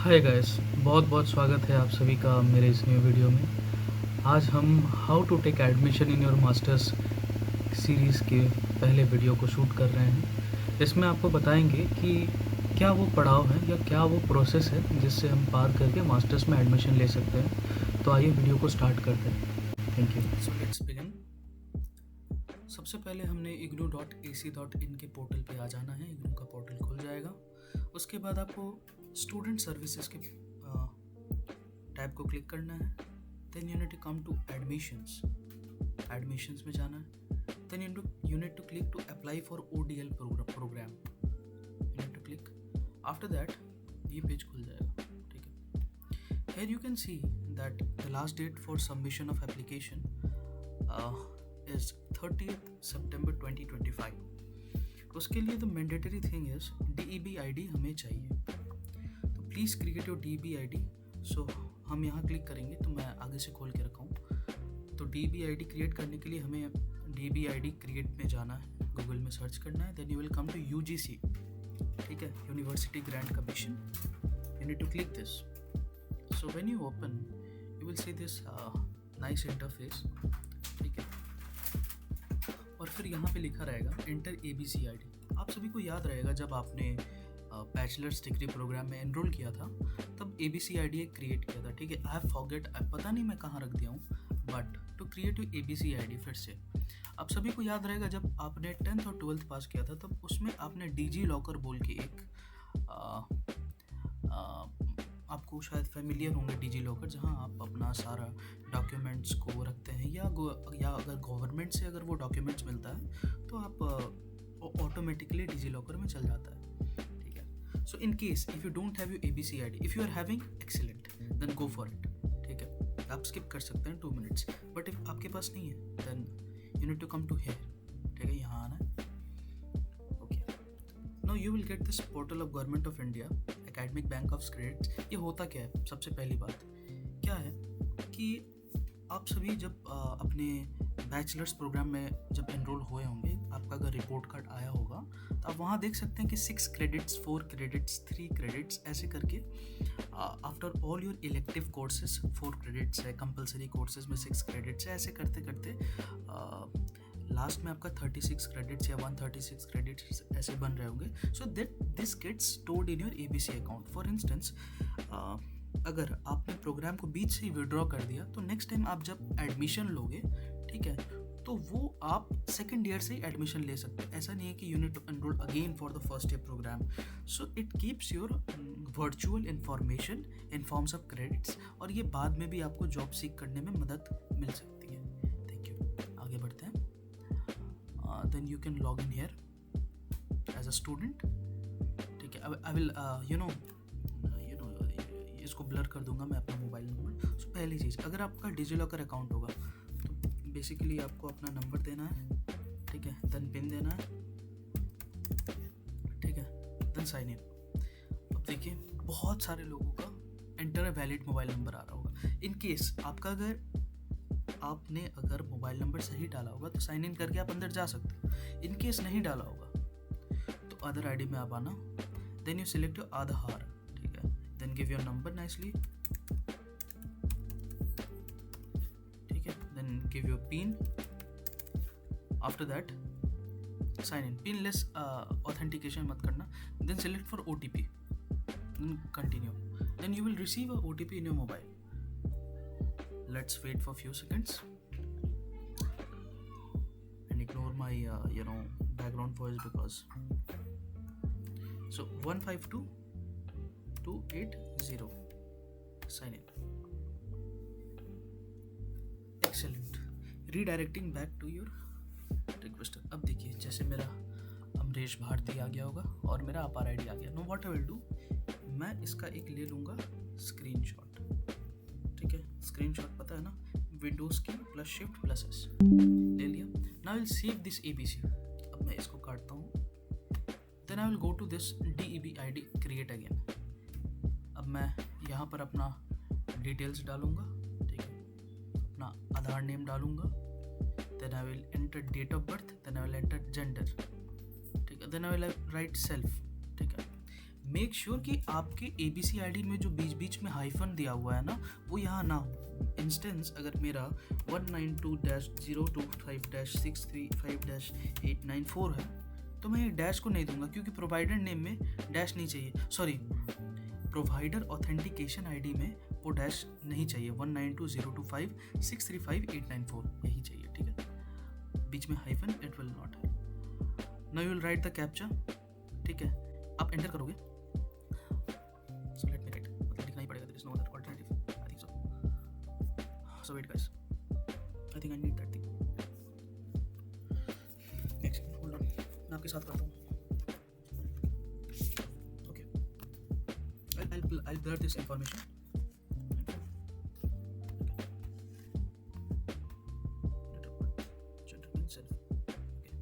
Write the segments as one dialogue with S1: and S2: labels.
S1: Hi guys, बहुत बहुत स्वागत है आप सभी का मेरे इस न्यू वीडियो में। आज हम how to take admission in your masters series के पहले वीडियो को शूट कर रहे हैं। इसमें आपको बताएंगे कि क्या वो पड़ाव है या क्या वो प्रोसेस है जिससे हम पार करके मास्टर्स में एडमिशन ले सकते हैं। तो आइए वीडियो को स्टार्ट करते हैं। Thank you. So let's begin. सबसे पहले हमने ignou.ac.in के पोर्टल पे आ जाना है। इग्नू का पोर्टल खुल जाएगा। उसके बाद आपको स्टूडेंट सर्विसेज के टैब को क्लिक करना है। Then you need to come to admissions में जाना है। Then you need to click to apply for ODL program. You need to click. After that ये पेज खुल जाएगा। ठीक है। Here you can see that the last date for submission of application is 30th September 2025. उसके लिए the mandatory thing is DEB ID हमें चाहिए। तो please create your DEB ID। सो हम यहाँ क्लिक करेंगे तो मैं आगे से खोल के रखा हूँ। तो DEB ID क्रिएट करने के लिए हमें DEB ID क्रिएट में जाना है, गूगल में सर्च करना है। Then you will come to UGC, ठीक है, university grant commission. You need to click this. So when you open you will see this nice interface, ठीक है। और फिर यहाँ पे लिखा रहेगा एंटर ABC ID। आप सभी को याद रहेगा जब आपने बैचलर्स डिग्री प्रोग्राम में एनरोल किया था तब ABC ID एक क्रिएट किया था, ठीक है। आई हैव फॉरगेट, पता नहीं मैं कहाँ रख दिया हूँ, but to create you ABC ID फिर से आप सभी को याद रहेगा जब आपने 10th और 12th पास किया था तब उसमें आपने डिजी लॉकर बोल के एक आपको शायद फेमिलियर होंगे डिजी लॉकर, जहाँ आप अपना सारा डॉक्यूमेंट्स को रखते हैं या अगर गवर्नमेंट से अगर वो डॉक्यूमेंट्स मिलता है तो आप ऑटोमेटिकली डिजी लॉकर में चल जाता है। So in case if you don't have your ABC ID, if you are having, excellent, then go for it, ठीक है। आप skip कर सकते हैं 2 minutes, but if आपके पास नहीं है then you need to come to here, ठीक है, यहाँ आना है। Okay, now you will get this portal of Government of India, Academic Bank of Credits। ये होता क्या है? सबसे पहली बात क्या है कि आप सभी जब अपने बैचलर्स प्रोग्राम में जब एनरोल हुए होंगे, आपका अगर रिपोर्ट कार्ड आया होगा तो आप वहाँ देख सकते हैं कि 6 क्रेडिट्स, 4 क्रेडिट्स, 3 क्रेडिट्स ऐसे करके after all your elective courses 4 credits है, कंपलसरी कोर्सेज में 6 क्रेडिट्स है, ऐसे करते करते लास्ट में आपका 36 क्रेडिट्स या 136 क्रेडिट्स ऐसे बन रहे होंगे। So that this gets stored in your ABC account. For instance अगर आपने प्रोग्राम को बीच से ही विड्रॉ कर दिया तो नेक्स्ट टाइम आप जब एडमिशन लोगे, ठीक है, तो वो आप सेकेंड ईयर से ही एडमिशन ले सकते हैं। ऐसा नहीं है कि you need to enroll again for the first year program. So it keeps your virtual information in forms of credits, और ये बाद में भी आपको जॉब सीख करने में मदद मिल सकती है। Thank you. आगे बढ़ते हैं। Then you can log in here as a student, ठीक है। आई विल इसको ब्लर कर दूंगा मैं अपना मोबाइल नंबर। सो पहली चीज़, अगर आपका डिजीलॉकर अकाउंट होगा तो बेसिकली आपको अपना नंबर देना है, ठीक है, देन पिन देना है, ठीक है, देन साइन इन। अब देखिए बहुत सारे लोगों का enter a valid mobile number आ रहा होगा। इन केस आपका अगर मोबाइल नंबर सही डाला होगा तो साइन इन करके आप अंदर जा सकते हो। इन केस नहीं डाला होगा तो अदर ID में आप आना। Then you select your Aadhaar, ठीक है, then give your number nicely, ठीक है, then give your pin. After that sign in. Pin less authentication मत करना। Then select for OTP, then continue. Then you will receive a OTP in your mobile. Let's wait for few seconds and ignore my background voice because so 152280 sign in. Excellent. Redirecting back to your requester. अब देखिए जैसे मेरा अमरीश भारती आ गया होगा और मेरा अपार ID आ गया। Know what I will do, मैं इसका एक ले लूँगा स्क्रीनशॉट, ठीक है। स्क्रीनशॉट पता है ना, विंडोज़ की प्लस शिफ्ट प्लस S ले लिया। Now will save this ABC। अब मैं इसको काटता हूँ। Then I will go to this DEB ID create again. अब मैं यहाँ पर अपना डिटेल्स डालूँगा, ठीक है, अपना आधार नेम डालूँगा। Then I will enter date of birth, then I will enter gender, ठीक है, then I will write self, ठीक है। मेक श्योर कि आपके ABC ID में जो बीच बीच में हाइफन दिया हुआ है ना, वो यहाँ ना हो। इंस्टेंस अगर मेरा 192-025-635-894 है तो मैं ये डैश को नहीं दूंगा, क्योंकि प्रोवाइडर नेम में डैश नहीं चाहिए, सॉरी प्रोवाइडर ऑथेंटिकेशन आईडी में वो डैश नहीं चाहिए। 192-025-635-894 यही चाहिए, ठीक है। बीच में hyphen it will not help. Now you will write the captcha, ठीक है। आप एंटर करोगे, सो लेट मी राइट, मतलब लिखना ही पड़ेगा, there is no other alternative, I think so. So wait guys, I think I need that thing. Next hold on, मैं आपके साथ करता हूँ। Okay, I'll blur this information. Gentleman self. Okay.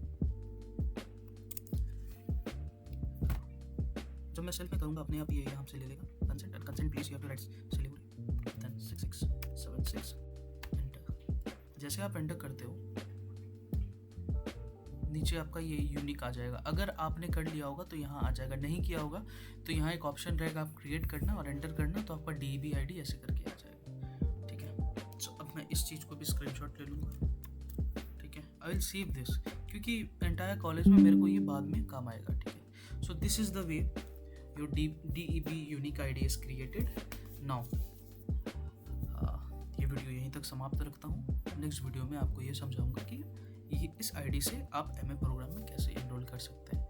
S1: जब मैं सेल्फ में करूँगा अपने आप ये यहाँ से ले लेगा consent, and consent please you have to write Siliguri, then 6676 enter. जैसे आप एंटर करते हो नीचे आपका ये यूनिक आ जाएगा। अगर आपने कर लिया होगा तो यहाँ आ जाएगा, नहीं किया होगा तो यहाँ एक ऑप्शन रहेगा, आप क्रिएट करना और एंटर करना, तो आपका DB ID ऐसे करके आ जाएगा, ठीक है। सो अब मैं इस चीज़ को भी स्क्रीनशॉट ले लूँगा, ठीक है। आई विल सेव दिस, क्योंकि एंटायर कॉलेज में मेरे को ये बाद में काम आएगा, ठीक है। So this is the way your DEB unique ID is created now. ये वीडियो यहीं तक समाप्त रखता हूँ। नेक्स्ट वीडियो में आपको ये समझाऊंगा कि इस आईडी से आप MA प्रोग्राम में कैसे एनरोल कर सकते हैं।